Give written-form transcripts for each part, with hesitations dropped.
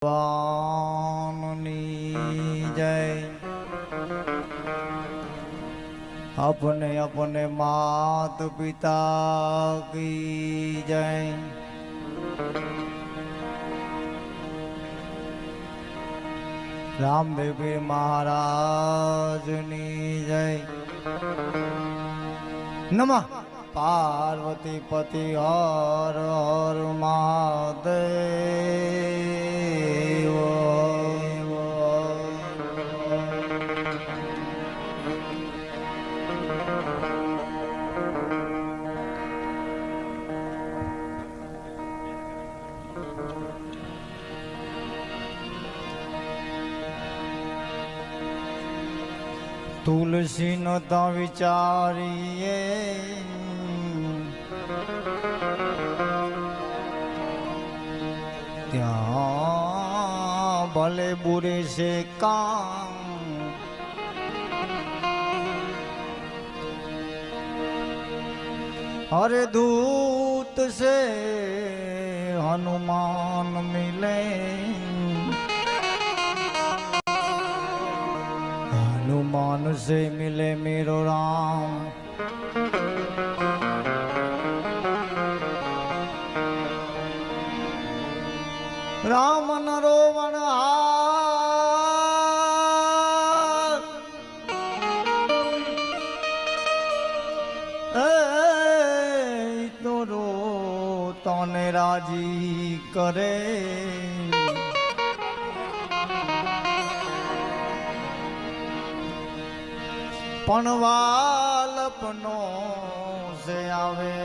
ભગવાનની જય। अपने अपने मात पिता की जय। रामदेव पीर महाराज नी जय। नमः पार्वती पति हर हर महादेव। तुलसी नो तो विचारिए त्या भले बुरे से काम। अरे दूत से हनुमान मिले, हनुमान से मिले मेरो राम। राम न रोवन हार, तो रो तने राजी करे। पण वालपनो से आवे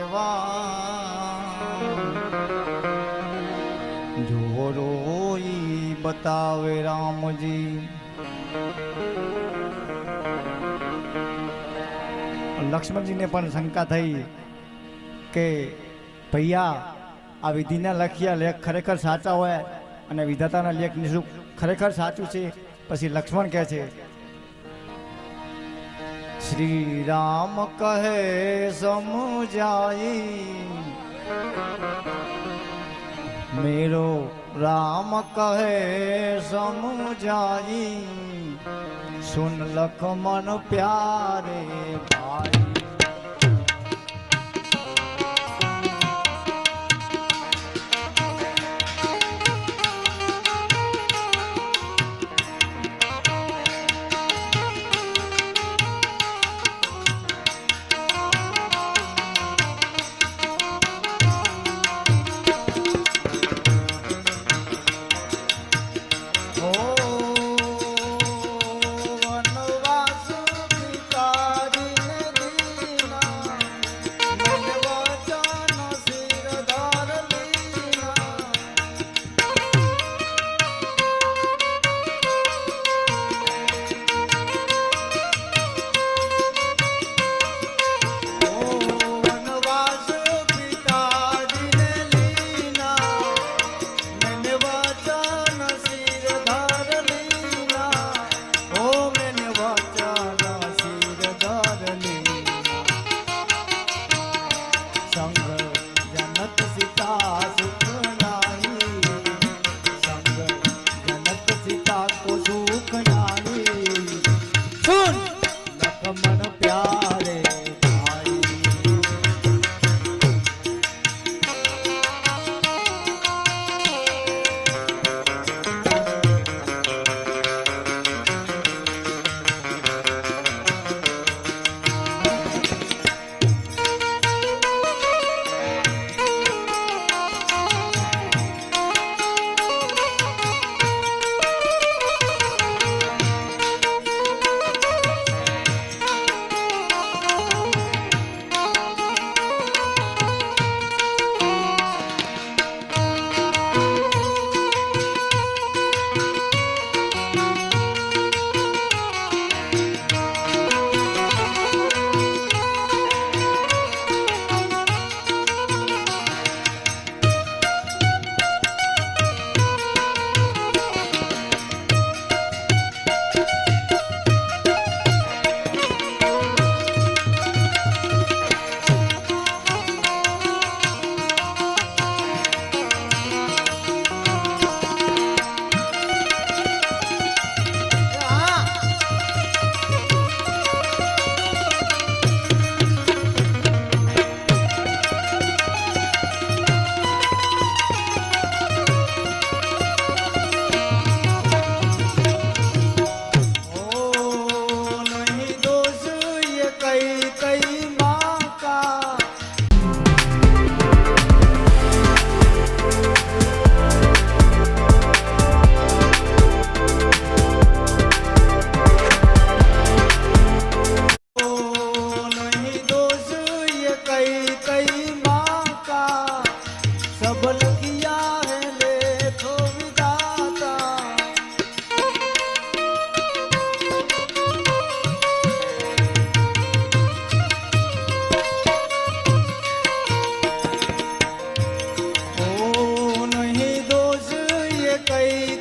जो रोई बतावे राम जी। लक्ष्मण जी ने पण शंका थई के भैया आ विधिना लखिया लेख खरेखर साचा होय अने विधाताना लेख निशुक खरेखर साचुं छे। पछी लक्ष्मण कहे छे श्री राम कहे समझाई, मेरो राम कहे समझाई। सुन लक्ष्मण प्यारे भाई।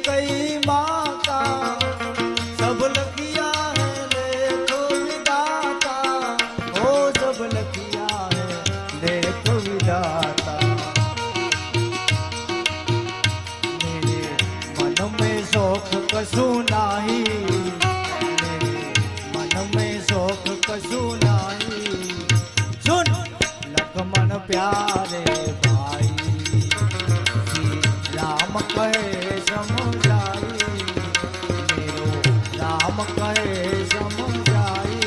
कई माता सब लखिया है देखो विदाता ओ सब लखिया है देखो विदाता मेरे मन में शौक कसू नाही मेरे मन में शौक कसू नाही सुन लक्ष्मण प्यारे भाई राम कहे समझाई मेरो राम कहे समझाई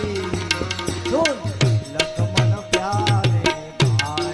सुन लक्ष्मण प्यारे भाई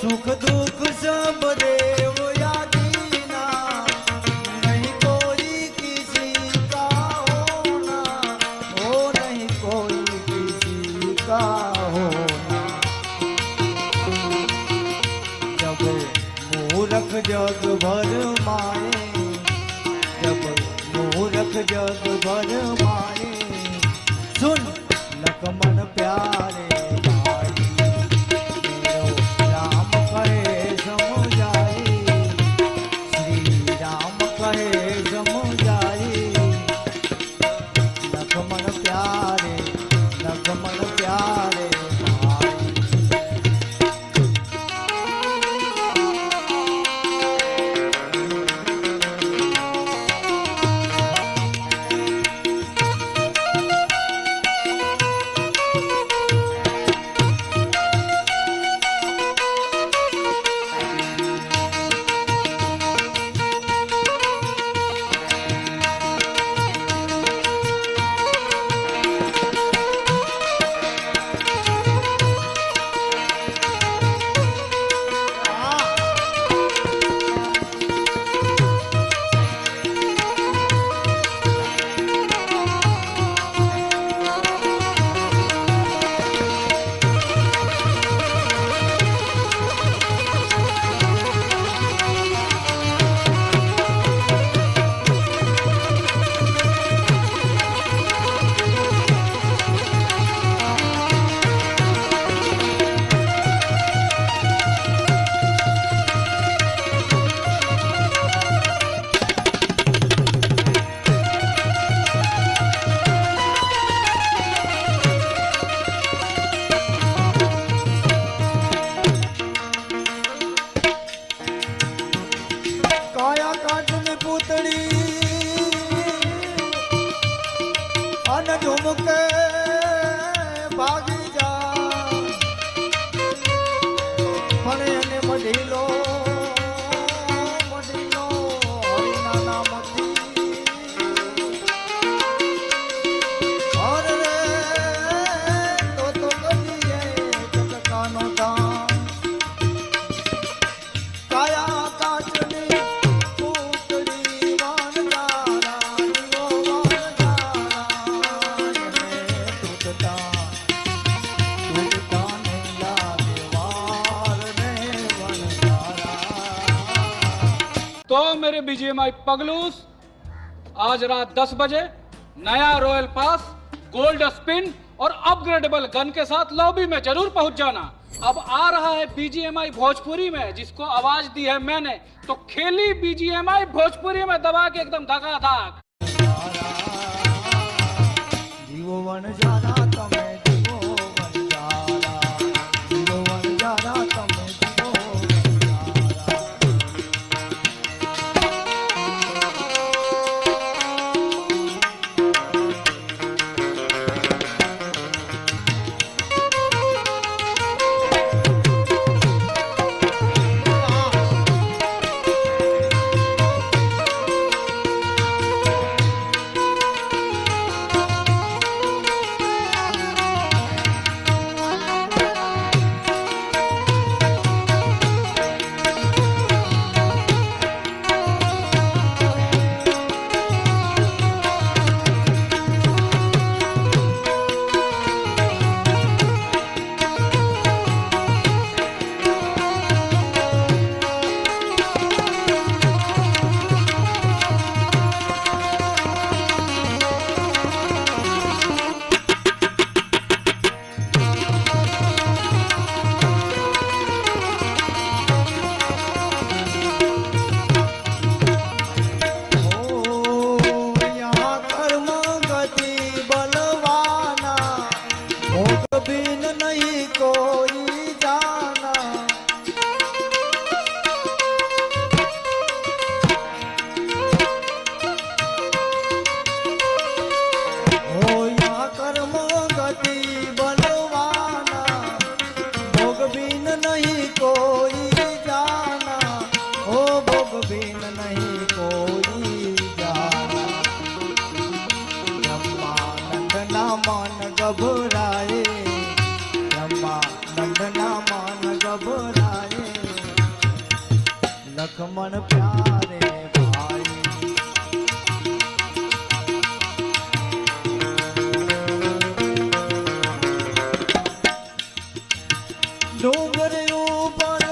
सुख दुख सब देव यादीना नहीं कोई किसी का होना हो नहीं कोई किसी का होना जब मूर्ख जग भर माए जब मूर्ख जग भर माए सुन लक्ष्मण प्यारे झुमके भागी जा फणे ने मढीलो मढीलो हरिना नामથી और रे તો કદીએ ચટકાનો દાન કાયા કાચની પૂતળી વાન જારા ઓ વાન જારા बीजीएमआई पगलूस आज रात 10 बजे नया रॉयल पास, गोल्ड स्पिन और अपग्रेडेबल गन के साथ लॉबी में जरूर पहुंच जाना। अब आ रहा है बीजीएमआई भोजपुरी में, जिसको आवाज दी है मैंने, तो खेली बीजीएमआई भोजपुरी में दबा के एकदम धकाधक। जीवो वन जाना तमे जीवो वन जाना, जीवो वन जाना तमे जीवो घबराए, ब्रह्मानंद ना मान घबराए, लक्ष्मण प्यारे भाई। डोंगर ऊपर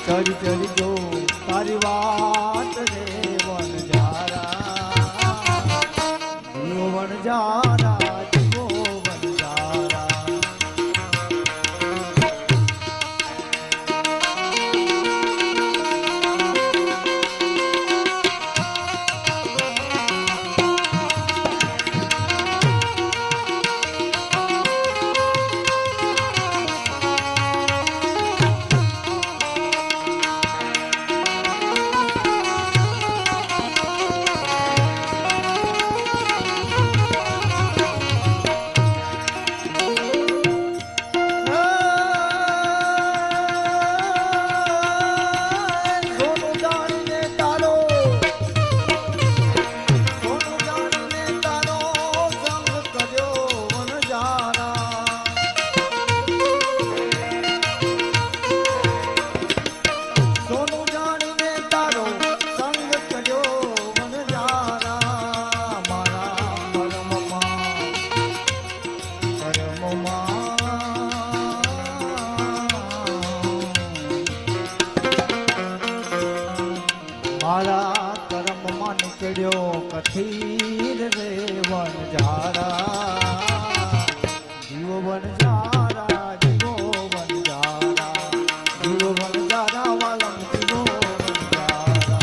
चढ़ी चढ़ी जो तारी वाट रे वन जारा, जीवो वन जारा, जीवो वन जारा। मारा कर्म मन चढ़ो कथीर रे वन जारा, जीवो वन जारा, जीवो वन जारा, जीवो वन जारा वालम जीवो वन जारा।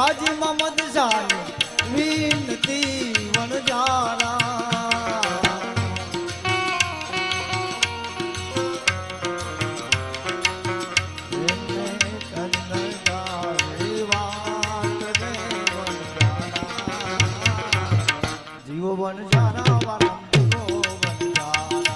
કાજી મમદ શાની વિનતી વણજારા એને કન્નડારી વાત રે વણજારા જીવો વણજારા વાલા જીવો વણજારા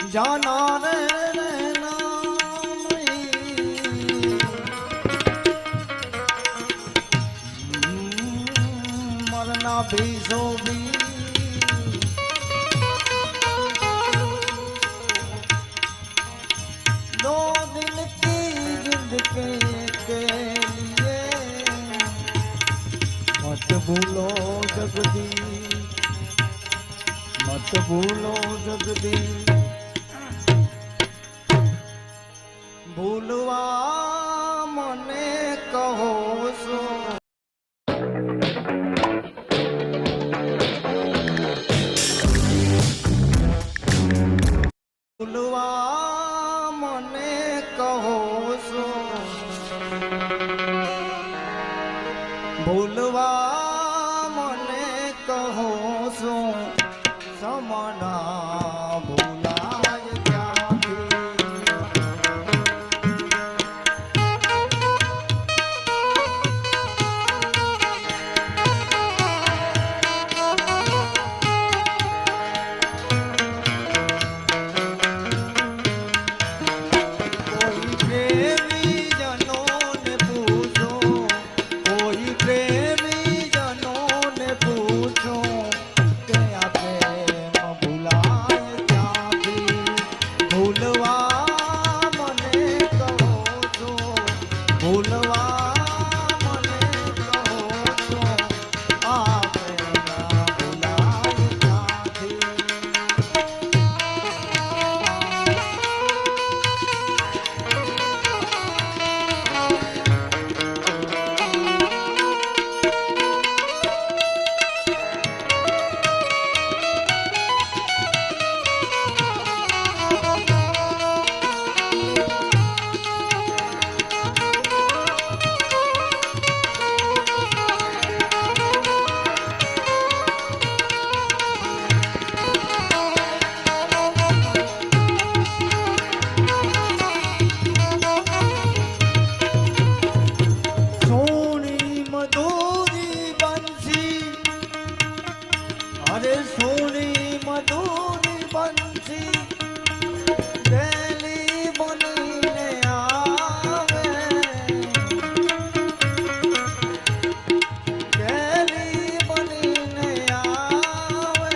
जाना रे मरना भी सो भी दो दिन की जिंदगी के लिए मत भूलो जगदी मत भूलो जगदी ભૂલવા મને કહો છો ભૂલવા મને કહો છો ભૂલવા મને કહો છો સમના ભૂલાય ક્યાંથી અરે સોની મધુરી બંસી દેલી બનીને આવે દેલી બનીને આવે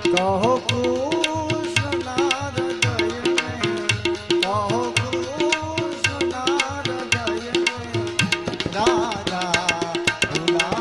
કહો કૃષ્ણના હૃદયને કહો કૃષ્ણના હૃદયને રાજા ભૂલા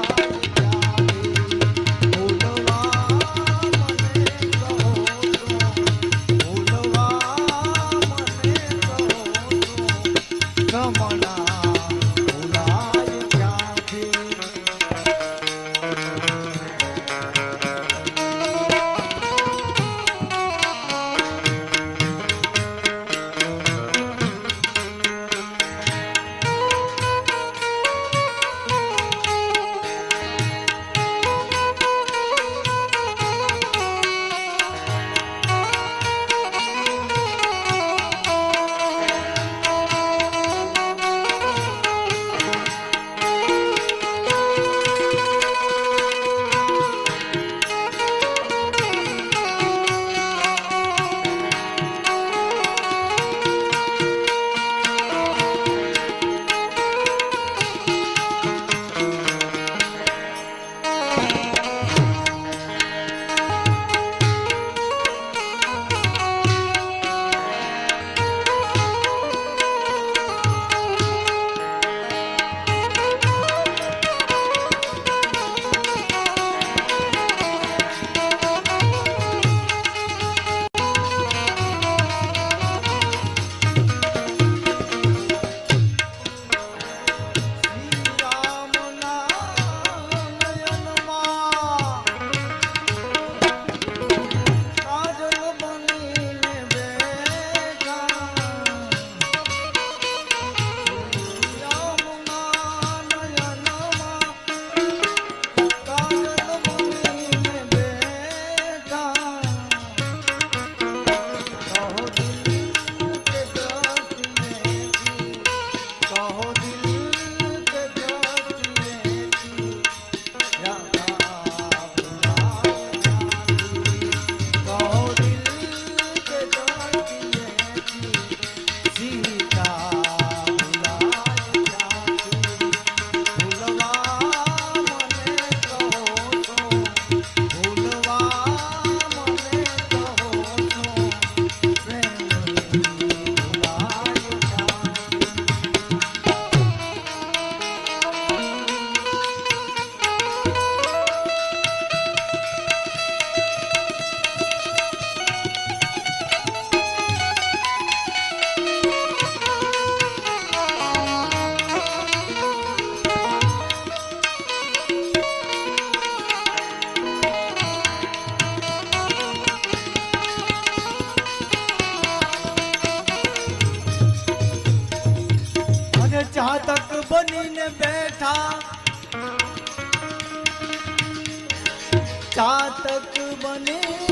ચાતક બને